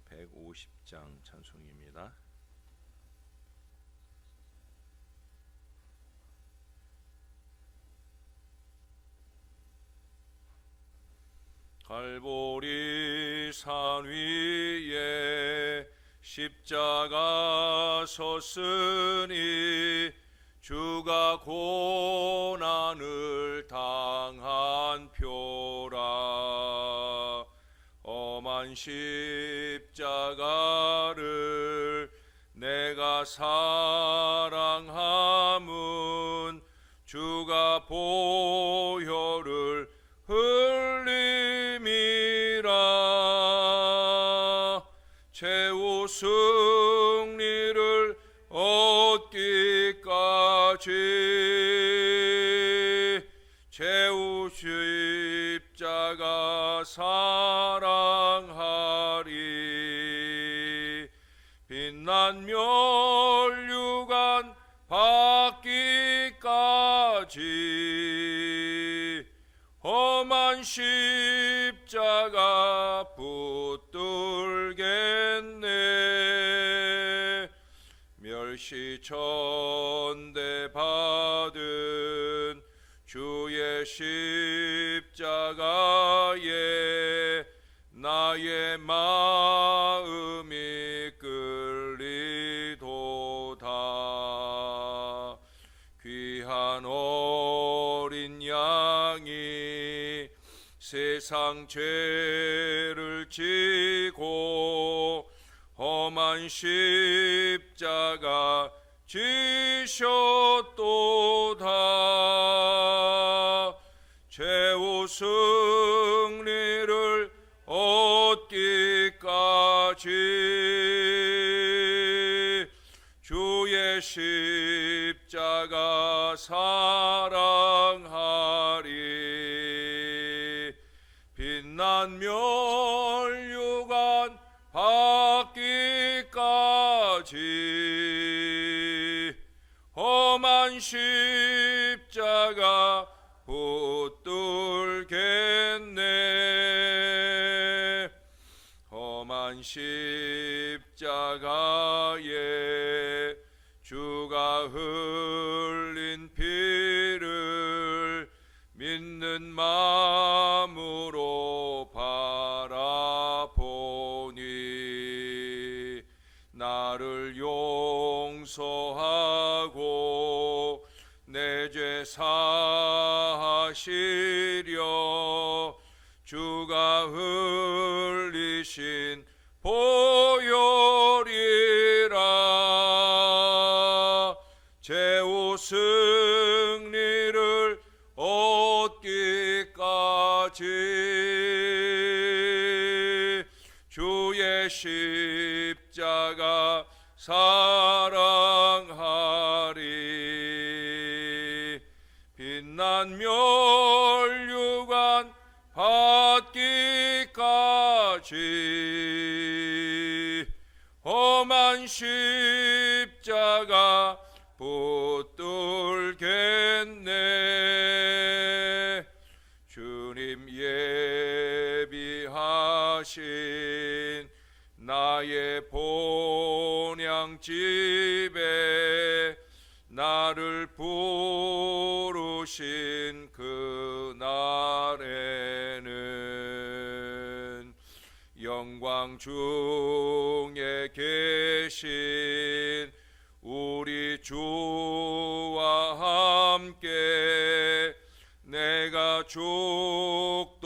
150장 찬송입니다. 갈보리 산 위에 십자가 섰으니 주가 고난을 당한 표라. 험한 십자가를 내가 사랑함은 주가 보혈을 흘림이라. 최후 승리를 얻기까지 최후 십자가 사랑하리. 빛난 멸류관 받기까지 험한 십자가 붙들겠네. 멸시천대 받은 주의 십자가에 나의 마음이 끌리도다. 귀한 어린 양이 세상 죄를 지고 험한 십자가 지셨도다. 최후 승리를 얻기까지 주의 십자가 사랑하리. 빛난 멸류관 받기까지 험한 십자가 붙들겠네. 험한 십자가에 주가 흘린 피를 믿는 마음으로 바라보니 나를 용서하고 내 죄 사하시려 주가 흘리신 보혈이라. 최후 승리를 얻기까지 주의 십자가 사랑하리. 빛난 멸류관 받기까지 험한 십자가 붙들겠네. 주님 예비하신 나의 본향집에 나를 부르신 그날에는 영광 중에 계신 우리 주와 함께 내가 죽도록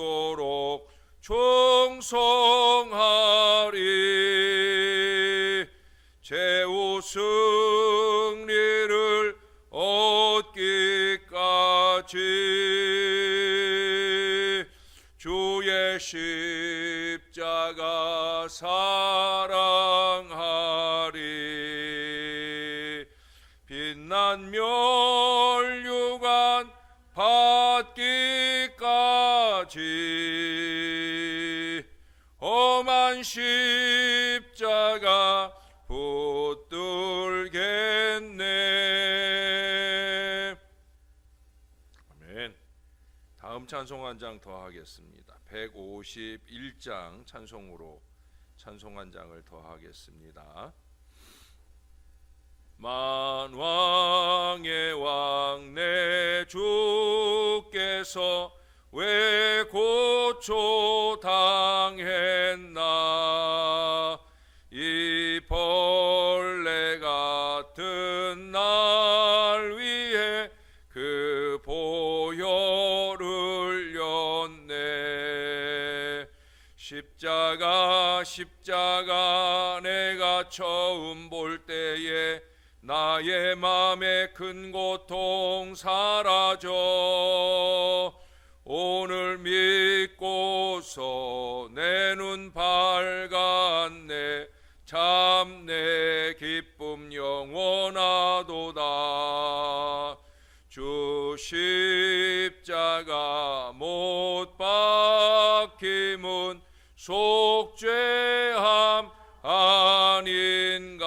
충성하리. 최후 승리를 얻기까지 주의 십자가 사랑하리. 빛난 멸류관 받기까지 험한 십자가 붙들겠네. 아멘. 다음 찬송 한 장 더 하겠습니다. 151장 찬송으로 찬송 한 장을 더 하겠습니다. 만왕의 왕 내 주께서 왜 고초당했나 이 벌레 같은 날 위해 그 보혈을 흘렸네. 십자가 내가 처음 볼 때에 나의 맘에 큰 고통 사라져 오늘 믿고서 내 눈 밝았네. 참 내 기쁨 영원하도다. 주 십자가 못 박힘은 속죄함 아닌가.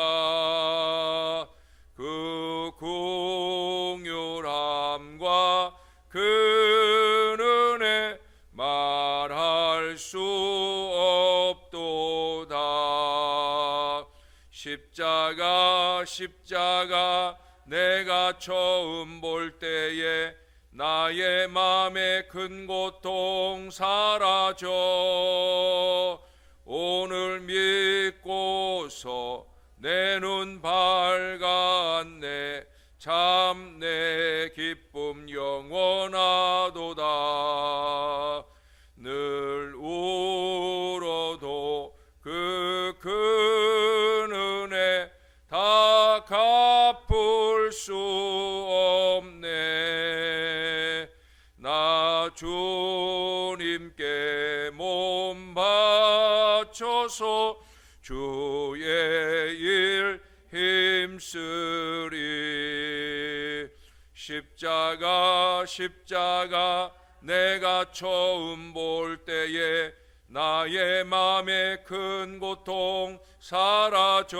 그 긍휼함과 그 은혜 말할 수 없도다. 십자가 내가 처음 볼 때에 나의 맘에 큰 고통 사라져 오늘 믿고서 내 눈 밝았네. 참 내 기쁨 영원하도다. 늘 울어도 그 큰 은혜 다 갚을 수 없네. 나 주님께 몸 바쳐서 주의 일 힘쓰리. 십자가 내가 처음 볼 때에 나의 맘에 큰 고통 사라져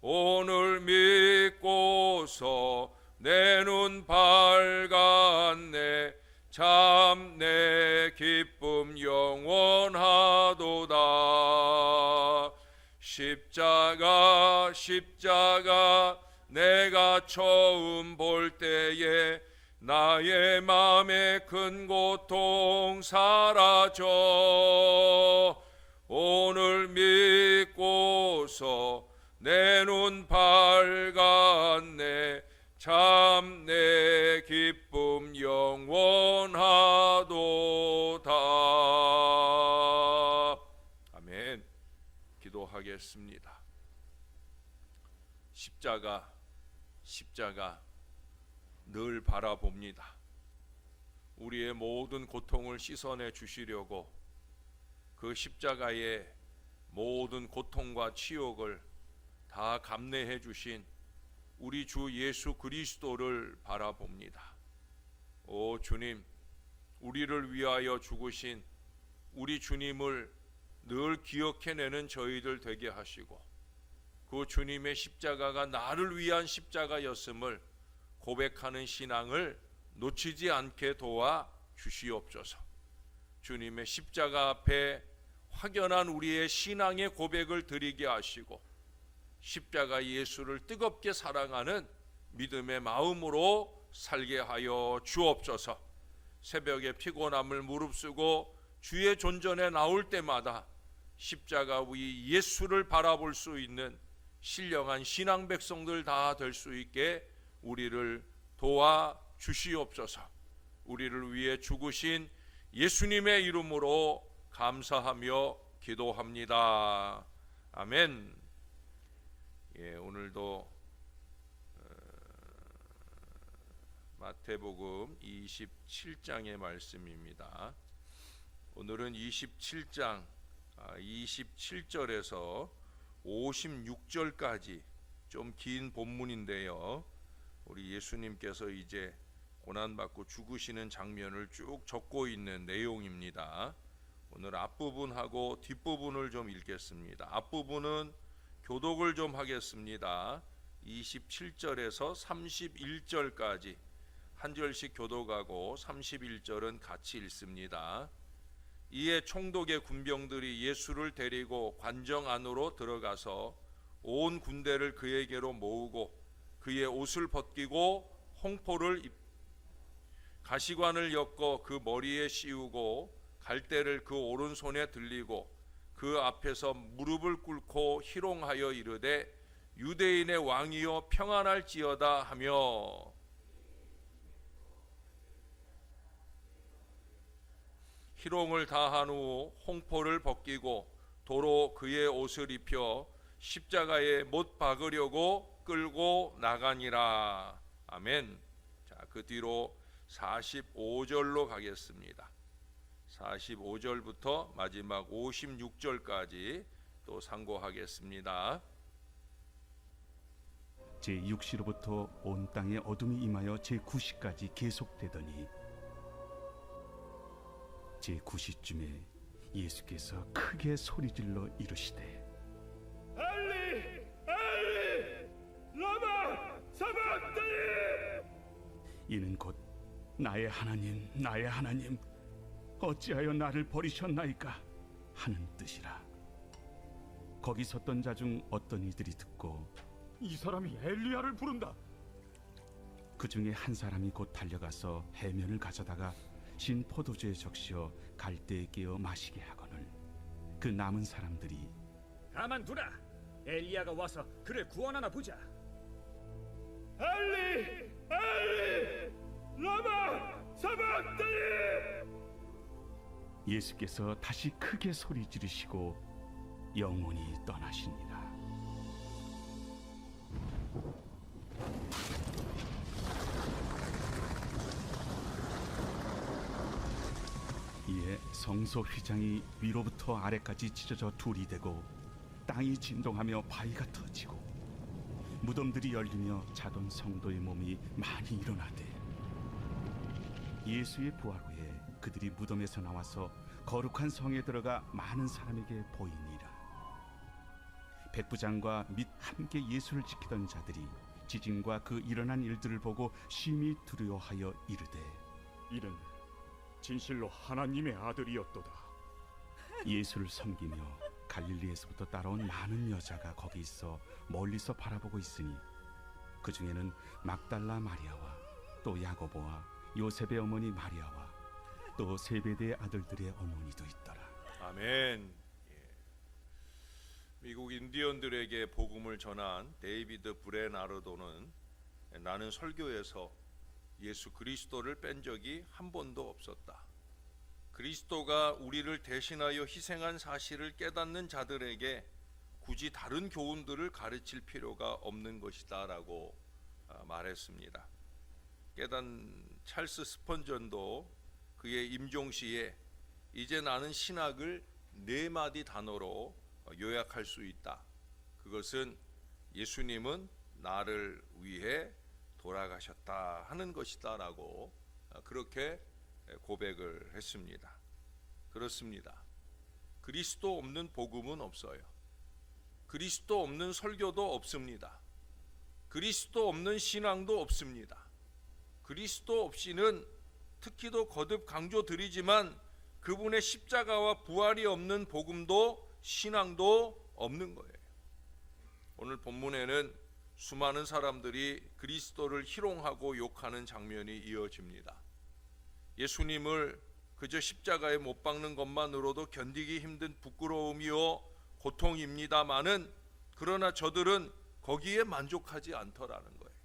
오늘 믿고서 내 눈 밝았네. 참 내 기쁨 영원하도다. 십자가 내가 처음 볼 때에 나의 맘에 큰 고통 사라져 오늘 믿고서 내 눈 밝았네. 참 내 기쁨 영원하도다. 아멘. 기도하겠습니다. 십자가 늘 바라봅니다. 우리의 모든 고통을 씻어내 주시려고 그 십자가의 모든 고통과 치욕을 다 감내해 주신 우리 주 예수 그리스도를 바라봅니다. 오 주님, 우리를 위하여 죽으신 우리 주님을 늘 기억해내는 저희들 되게 하시고 그 주님의 십자가가 나를 위한 십자가였음을 고백하는 신앙을 놓치지 않게 도와 주시옵소서. 주님의 십자가 앞에 확연한 우리의 신앙의 고백을 드리게 하시고 십자가 예수를 뜨겁게 사랑하는 믿음의 마음으로 살게 하여 주옵소서. 새벽에 피곤함을 무릅쓰고 주의 존전에 나올 때마다 십자가 위 예수를 바라볼 수 있는 신령한 신앙 백성들 다 될 수 있게 우리를 도와 주시옵소서. 우리를 위해 죽으신 예수님의 이름으로 감사하며 기도합니다. 아멘. 오늘도 마태복음 27장의 말씀입니다. 오늘은 27장 27절에서 56절까지 좀 긴 본문인데요. 우리 예수님께서 이제 고난받고 죽으시는 장면을 쭉 적고 있는 내용입니다. 오늘 앞부분하고 뒷부분을 좀 읽겠습니다. 앞부분은 교독을 좀 하겠습니다. 27절에서 31절까지 한 절씩 교독하고 31절은 같이 읽습니다. 이에 총독의 군병들이 예수를 데리고 관정 안으로 들어가서 온 군대를 그에게로 모으고 그의 옷을 벗기고 홍포를 가시관을 엮어 그 머리에 씌우고 갈대를 그 오른손에 들리고 그 앞에서 무릎을 꿇고 희롱하여 이르되 유대인의 왕이여 평안할지어다 하며 희롱을 다한 후 홍포를 벗기고 도로 그의 옷을 입혀 십자가에 못 박으려고 끌고 나가니라. 아멘. 자, 그 뒤로 45절로 가겠습니다. 45절부터 마지막 56절까지 또 상고하겠습니다. 제6시로부터 온 땅에 어둠이 임하여 제9시까지 계속되더니 제9시쯤에 예수께서 크게 소리질러 이르시되 엘리 엘리 라마 사박다니. 이는 곧 나의 하나님 나의 하나님 어찌하여 나를 버리셨나이까 하는 뜻이라. 거기 섰던 자 중 어떤 이들이 듣고 이 사람이 엘리야를 부른다. 그 중에 한 사람이 곧 달려가서 해면을 가져다가 신 포도주에 적시어 갈대에 끼어 마시게 하거늘 그 남은 사람들이 가만두라. 엘리야가 와서 그를 구원하나 보자. 엘리 엘리 라마 사박다니. 예수께서 다시 크게 소리 지르시고 영원히 떠나시니라. 이에 성소 휘장이 위로부터 아래까지 찢어져 둘이 되고 땅이 진동하며 바위가 터지고 무덤들이 열리며 자던 성도의 몸이 많이 일어나되 예수의 부활 후에 그들이 무덤에서 나와서 거룩한 성에 들어가 많은 사람에게 보이니라. 백부장과 및 함께 예수를 지키던 자들이 지진과 그 일어난 일들을 보고 심히 두려워하여 이르되 이는 진실로 하나님의 아들이었도다. 예수를 섬기며 갈릴리에서부터 따라온 많은 여자가 거기 있어 멀리서 바라보고 있으니 그 중에는 막달라 마리아와 또 야고보와 요셉의 어머니 마리아와 또 세베대의 아들들의 어머니도 있더라. 아멘. 미국 인디언들에게 복음을 전한 데이비드 브레나르도는 나는 설교에서 예수 그리스도를 뺀 적이 한 번도 없었다. 그리스도가 우리를 대신하여 희생한 사실을 깨닫는 자들에게 굳이 다른 교훈들을 가르칠 필요가 없는 것이다 라고 말했습니다. 깨닫는 찰스 스펀전도 그의 임종시에 이제 나는 신학을 4마디 단어로 요약할 수 있다. 그것은 예수님은 나를 위해 돌아가셨다 하는 것이다 라고 그렇게 고백을 했습니다. 그렇습니다. 그리스도 없는 복음은 없어요. 그리스도 없는 설교도 없습니다. 그리스도 없는 신앙도 없습니다. 그리스도 없이는 특히도 거듭 강조드리지만 그분의 십자가와 부활이 없는 복음도 신앙도 없는 거예요. 오늘 본문에는 수많은 사람들이 그리스도를 희롱하고 욕하는 장면이 이어집니다. 예수님을 그저 십자가에 못 박는 것만으로도 견디기 힘든 부끄러움이요 고통입니다마는 그러나 저들은 거기에 만족하지 않더라는 거예요.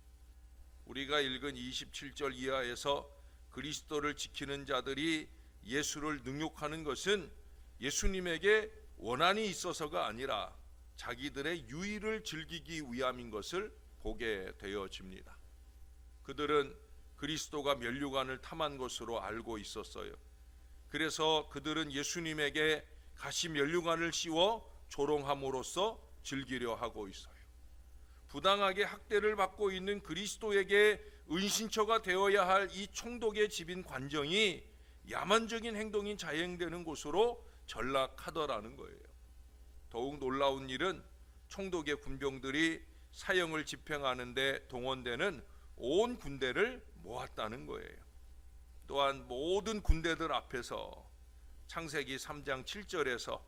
우리가 읽은 27절 이하에서 그리스도를 지키는 자들이 예수를 능욕하는 것은 예수님에게 원한이 있어서가 아니라 자기들의 유의를 즐기기 위함인 것을 보게 되어집니다. 그들은 그리스도가 면류관을 탐한 것으로 알고 있었어요. 그래서 그들은 예수님에게 가시 면류관을 씌워 조롱함으로써 즐기려 하고 있어요. 부당하게 학대를 받고 있는 그리스도에게 은신처가 되어야 할 이 총독의 집인 관정이 야만적인 행동이 자행되는 곳으로 전락하더라는 거예요. 더욱 놀라운 일은 총독의 군병들이 사형을 집행하는 데 동원되는 온 군대를 모았다는 거예요. 또한 모든 군대들 앞에서 창세기 3장 7절에서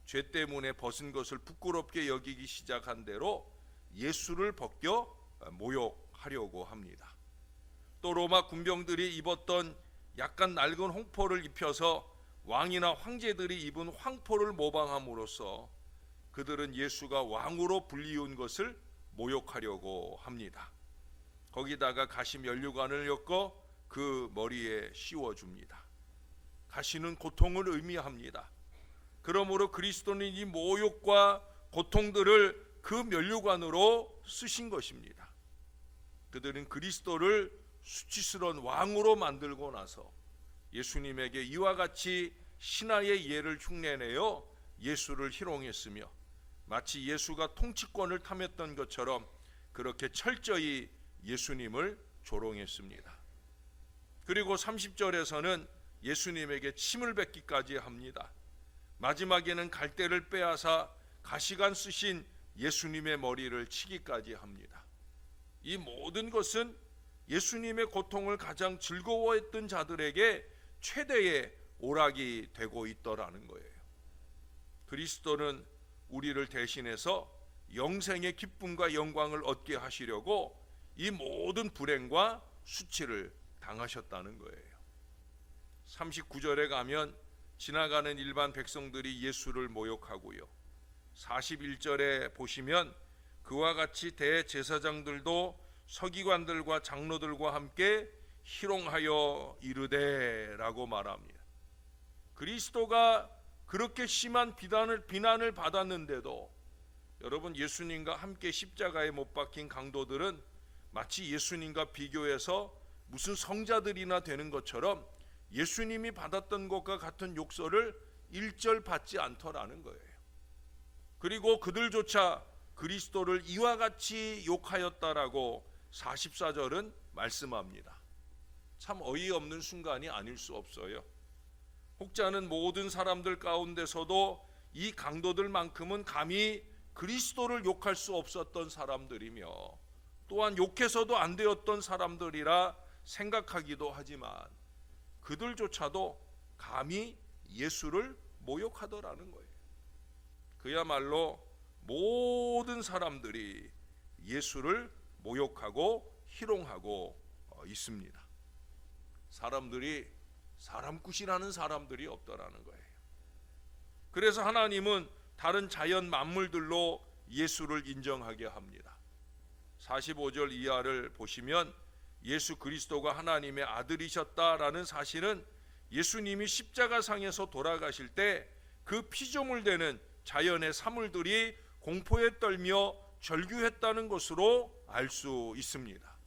죄 때문에 벗은 것을 부끄럽게 여기기 시작한 대로 예수를 벗겨 모욕하려고 합니다. 또 로마 군병들이 입었던 약간 낡은 홍포를 입혀서 왕이나 황제들이 입은 황포를 모방함으로써 그들은 예수가 왕으로 불리운 것을 모욕하려고 합니다. 거기다가 가시 면류관을 엮어 그 머리에 씌워줍니다. 가시는 고통을 의미합니다. 그러므로 그리스도는 이 모욕과 고통들을 그 면류관으로 쓰신 것입니다. 그들은 그리스도를 수치스러운 왕으로 만들고 나서 예수님에게 이와 같이 신하의 예를 흉내내어 예수를 희롱했으며 마치 예수가 통치권을 탐했던 것처럼 그렇게 철저히 예수님을 조롱했습니다. 그리고 30절에서는 예수님에게 침을 뱉기까지 합니다. 마지막에는 갈대를 빼앗아 가시관 쓰신 예수님의 머리를 치기까지 합니다. 이 모든 것은 예수님의 고통을 가장 즐거워했던 자들에게 최대의 오락이 되고 있더라는 거예요. 그리스도는 우리를 대신해서 영생의 기쁨과 영광을 얻게 하시려고 이 모든 불행과 수치를 당하셨다는 거예요. 39절에 가면 지나가는 일반 백성들이 예수를 모욕하고요. 41절에 보시면 그와 같이 대제사장들도 서기관들과 장로들과 함께 희롱하여 이르되 라고 말합니다. 그리스도가 그렇게 심한 비난을 받았는데도 여러분, 예수님과 함께 십자가에 못 박힌 강도들은 마치 예수님과 비교해서 무슨 성자들이나 되는 것처럼 예수님이 받았던 것과 같은 욕설을 일절 받지 않더라는 거예요. 그리고 그들조차 그리스도를 이와 같이 욕하였다라고 44절은 말씀합니다. 참 어이없는 순간이 아닐 수 없어요. 혹자는 모든 사람들 가운데서도 이 강도들만큼은 감히 그리스도를 욕할 수 없었던 사람들이며 또한 욕해서도 안 되었던 사람들이라 생각하기도 하지만 그들조차도 감히 예수를 모욕하더라는 거예요. 그야말로 모든 사람들이 예수를 모욕하고 희롱하고 있습니다. 사람들이 사람 굿이라는 사람들이 없더라는 거예요. 그래서 하나님은 다른 자연 만물들로 예수를 인정하게 합니다. 45절 이하를 보시면 예수 그리스도가 하나님의 아들이셨다라는 사실은 예수님이 십자가상에서 돌아가실 때 그 피조물 되는 자연의 사물들이 공포에 떨며 절규했다는 것으로 알 수 있습니다.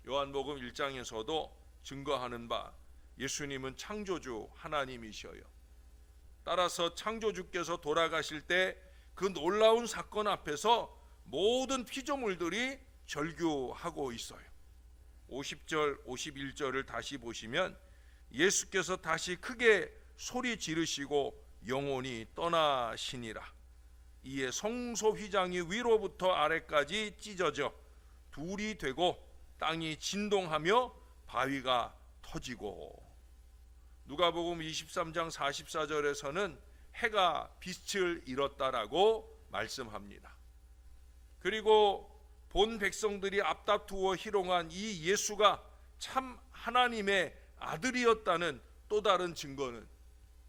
요한복음 1장에서도 증거하는 바 예수님은 창조주 하나님이셔요. 따라서 창조주께서 돌아가실 때 그 놀라운 사건 앞에서 모든 피조물들이 절규하고 있어요. 50절 51절을 다시 보시면 예수께서 다시 크게 소리 지르시고 영원히 떠나시니라. 이에 성소 휘장이 위로부터 아래까지 찢어져 둘이 되고 땅이 진동하며 바위가 터지고. 누가복음 23장 44절에서는 해가 빛을 잃었다라고 말씀합니다. 그리고 본 백성들이 앞다투어 희롱한 이 예수가 참 하나님의 아들이었다는 또 다른 증거는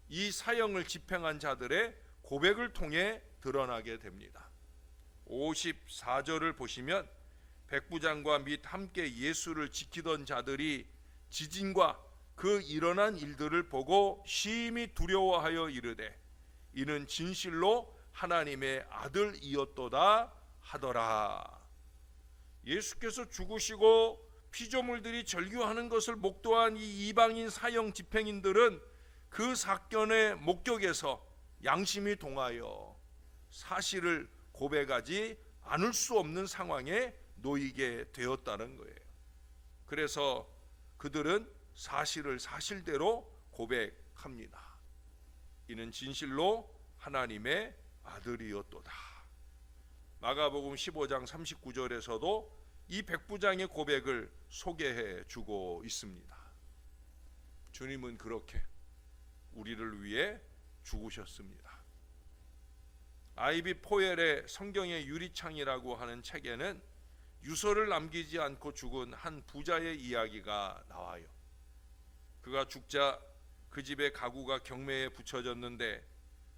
이 사형을 집행한 자들의 고백을 통해 드러나게 됩니다. 54절을 보시면 백부장과 및 함께 예수를 지키던 자들이 지진과 그 일어난 일들을 보고 심히 두려워하여 이르되 이는 진실로 하나님의 아들이었도다 하더라. 예수께서 죽으시고 피조물들이 절규하는 것을 목도한 이 이방인 사형 집행인들은 그 사건의 목격에서 양심이 동하여 사실을 고백하지 않을 수 없는 상황에 놓이게 되었다는 거예요. 그래서 그들은 사실을 사실대로 고백합니다. 이는 진실로 하나님의 아들이었도다. 마가복음 15장 39절에서도 이 백부장의 고백을 소개해 주고 있습니다. 주님은 그렇게 우리를 위해 죽으셨습니다. 아이비 포엘의 성경의 유리창이라고 하는 책에는 유서를 남기지 않고 죽은 한 부자의 이야기가 나와요. 그가 죽자 그 집의 가구가 경매에 붙여졌는데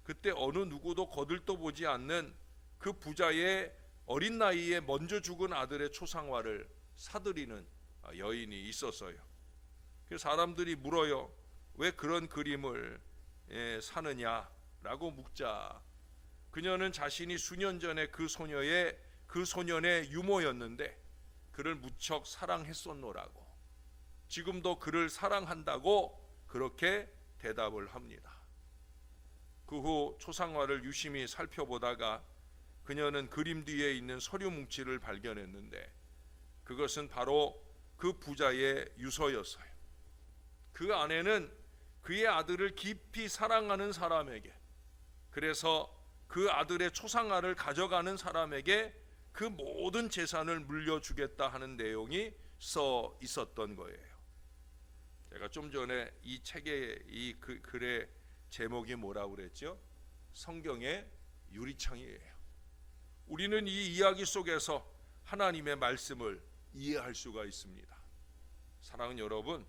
그때 어느 누구도 거들떠보지 않는 그 부자의 어린 나이에 먼저 죽은 아들의 초상화를 사들이는 여인이 있었어요. 그 사람들이 물어요. 왜 그런 그림을 사느냐라고 묻자 그녀는 자신이 수년 전에 그 소년의 유모였는데 그를 무척 사랑했었노라고, 지금도 그를 사랑한다고 그렇게 대답을 합니다. 그 후 초상화를 유심히 살펴보다가 그녀는 그림 뒤에 있는 서류 뭉치를 발견했는데 그것은 바로 그 부자의 유서였어요. 그 안에는 그의 아들을 깊이 사랑하는 사람에게, 그래서 그 아들의 초상화를 가져가는 사람에게 그 모든 재산을 물려주겠다 하는 내용이 써 있었던 거예요. 제가 좀 전에 이 책의 이 글의 제목이 뭐라고 그랬죠? 성경의 유리창이에요. 우리는 이 이야기 속에서 하나님의 말씀을 이해할 수가 있습니다. 사랑하는 여러분,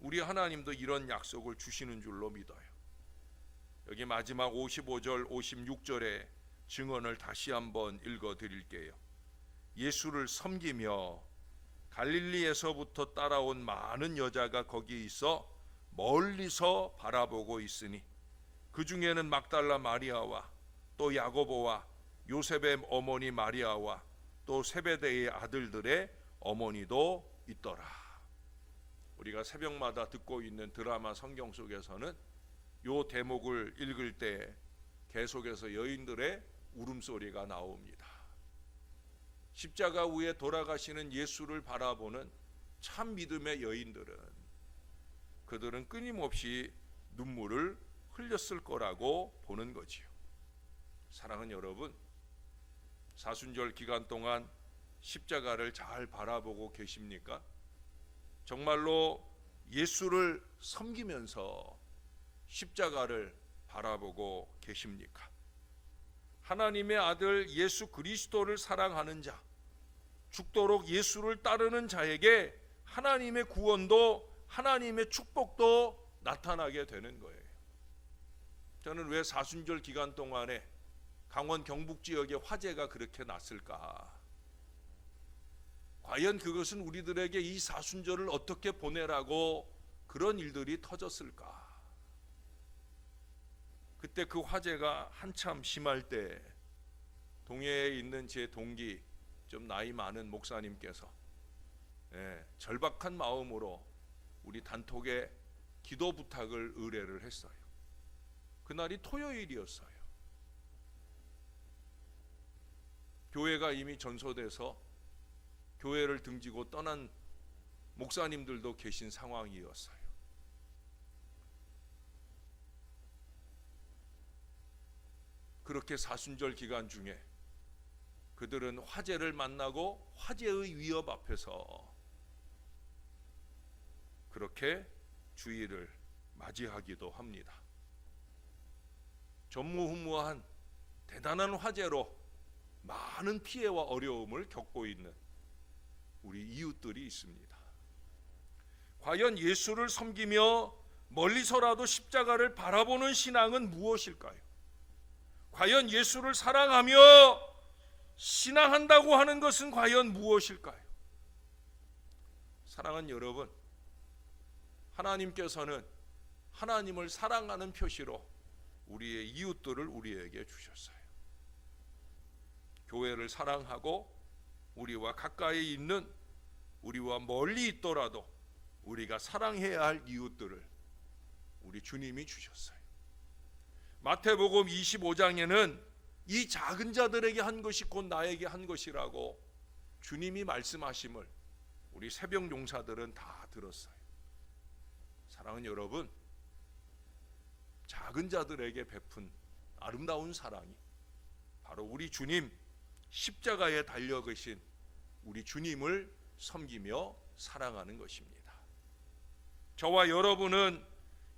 우리 하나님도 이런 약속을 주시는 줄로 믿어요. 여기 마지막 55절 56절의 증언을 다시 한번 읽어 드릴게요. 예수를 섬기며 갈릴리에서부터 따라온 많은 여자가 거기 있어 멀리서 바라보고 있으니 그 중에는 막달라 마리아와 또 야고보와 요셉의 어머니 마리아와 또 세베대의 아들들의 어머니도 있더라. 우리가 새벽마다 듣고 있는 드라마 성경 속에서는 요 대목을 읽을 때 계속해서 여인들의 울음소리가 나옵니다. 십자가 위에 돌아가시는 예수를 바라보는 참 믿음의 여인들은 그들은 끊임없이 눈물을 흘렸을 거라고 보는 거지요. 사랑하는 여러분, 사순절 기간 동안 십자가를 잘 바라보고 계십니까? 정말로 예수를 섬기면서 십자가를 바라보고 계십니까? 하나님의 아들 예수 그리스도를 사랑하는 자, 죽도록 예수를 따르는 자에게 하나님의 구원도 하나님의 축복도 나타나게 되는 거예요. 저는 왜 사순절 기간 동안에 강원 경북 지역에 화재가 그렇게 났을까? 과연 그것은 우리들에게 이 사순절을 어떻게 보내라고 그런 일들이 터졌을까? 그때 그 화재가 한참 심할 때 동해에 있는 제 동기 좀 나이 많은 목사님께서 절박한 마음으로 우리 단톡에 기도 부탁을 의뢰를 했어요. 그날이 토요일이었어요. 교회가 이미 전소돼서 교회를 등지고 떠난 목사님들도 계신 상황이었어요. 그렇게 사순절 기간 중에 그들은 화재를 만나고 화재의 위협 앞에서 그렇게 주일을 맞이하기도 합니다. 전무후무한 대단한 화재로 많은 피해와 어려움을 겪고 있는 우리 이웃들이 있습니다. 과연 예수를 섬기며 멀리서라도 십자가를 바라보는 신앙은 무엇일까요? 과연 예수를 사랑하며 신앙한다고 하는 것은 과연 무엇일까요? 사랑하는 여러분, 하나님께서는 하나님을 사랑하는 표시로 우리의 이웃들을 우리에게 주셨어요. 교회를 사랑하고 우리와 가까이 있는, 우리와 멀리 있더라도 우리가 사랑해야 할 이웃들을 우리 주님이 주셨어요. 마태복음 25장에는 이 작은 자들에게 한 것이 곧 나에게 한 것이라고 주님이 말씀하심을 우리 새벽 용사들은 다 들었어요. 사랑하는 여러분, 작은 자들에게 베푼 아름다운 사랑이 바로 우리 주님 십자가에 달려 계신 우리 주님을 섬기며 사랑하는 것입니다. 저와 여러분은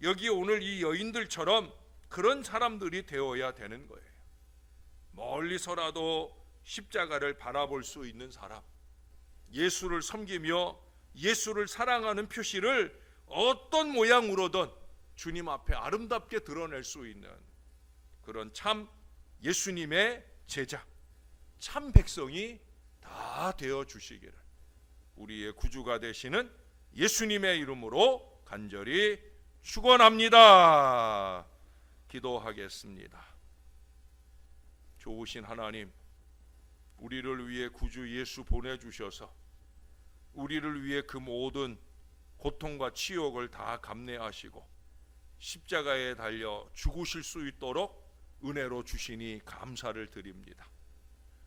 여기 오늘 이 여인들처럼 그런 사람들이 되어야 되는 거예요. 멀리서라도 십자가를 바라볼 수 있는 사람, 예수를 섬기며 예수를 사랑하는 표시를 어떤 모양으로든 주님 앞에 아름답게 드러낼 수 있는 그런 참 예수님의 제자, 참 백성이 다 되어 주시기를 우리의 구주가 되시는 예수님의 이름으로 간절히 축원합니다. 기도하겠습니다. 좋으신 하나님, 우리를 위해 구주 예수 보내주셔서 우리를 위해 그 모든 고통과 치욕을 다 감내하시고 십자가에 달려 죽으실 수 있도록 은혜로 주시니 감사를 드립니다.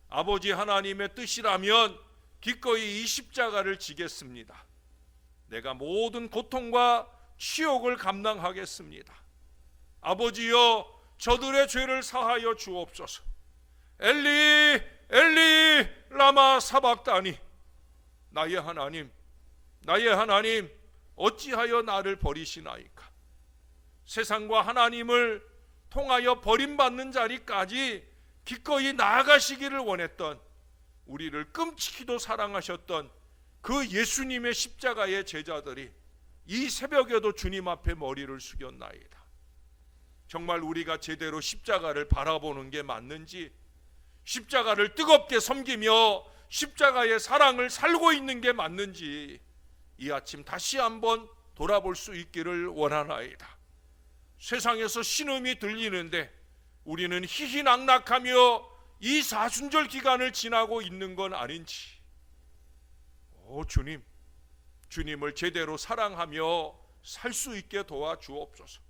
아버지 하나님의 뜻이라면 기꺼이 이 십자가를 지겠습니다. 내가 모든 고통과 치욕을 감당하겠습니다. 아버지여, 저들의 죄를 사하여 주옵소서. 엘리 엘리 라마 사박다니, 나의 하나님, 나의 하나님, 어찌하여 나를 버리시나이까. 세상과 하나님을 통하여 버림받는 자리까지 기꺼이 나아가시기를 원했던, 우리를 끔찍히도 사랑하셨던 그 예수님의 십자가의 제자들이 이 새벽에도 주님 앞에 머리를 숙였나이다. 정말 우리가 제대로 십자가를 바라보는 게 맞는지, 십자가를 뜨겁게 섬기며 십자가의 사랑을 살고 있는 게 맞는지 이 아침 다시 한번 돌아볼 수 있기를 원하나이다. 세상에서 신음이 들리는데 우리는 희희낙낙하며 이 사순절 기간을 지나고 있는 건 아닌지, 주님, 주님을 제대로 사랑하며 살 수 있게 도와주옵소서.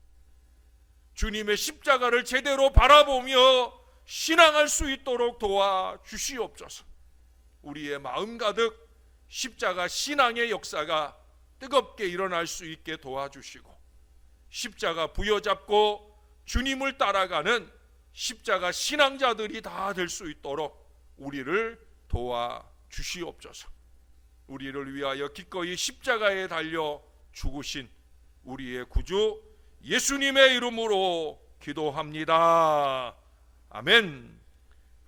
주님의 십자가를 제대로 바라보며 신앙할 수 있도록 도와주시옵소서. 우리의 마음 가득 십자가 신앙의 역사가 뜨겁게 일어날 수 있게 도와주시고, 십자가 부여잡고 주님을 따라가는 십자가 신앙자들이 다 될 수 있도록 우리를 도와주시옵소서. 우리를 위하여 기꺼이 십자가에 달려 죽으신 우리의 구주 예수님의 이름으로 기도합니다. 아멘.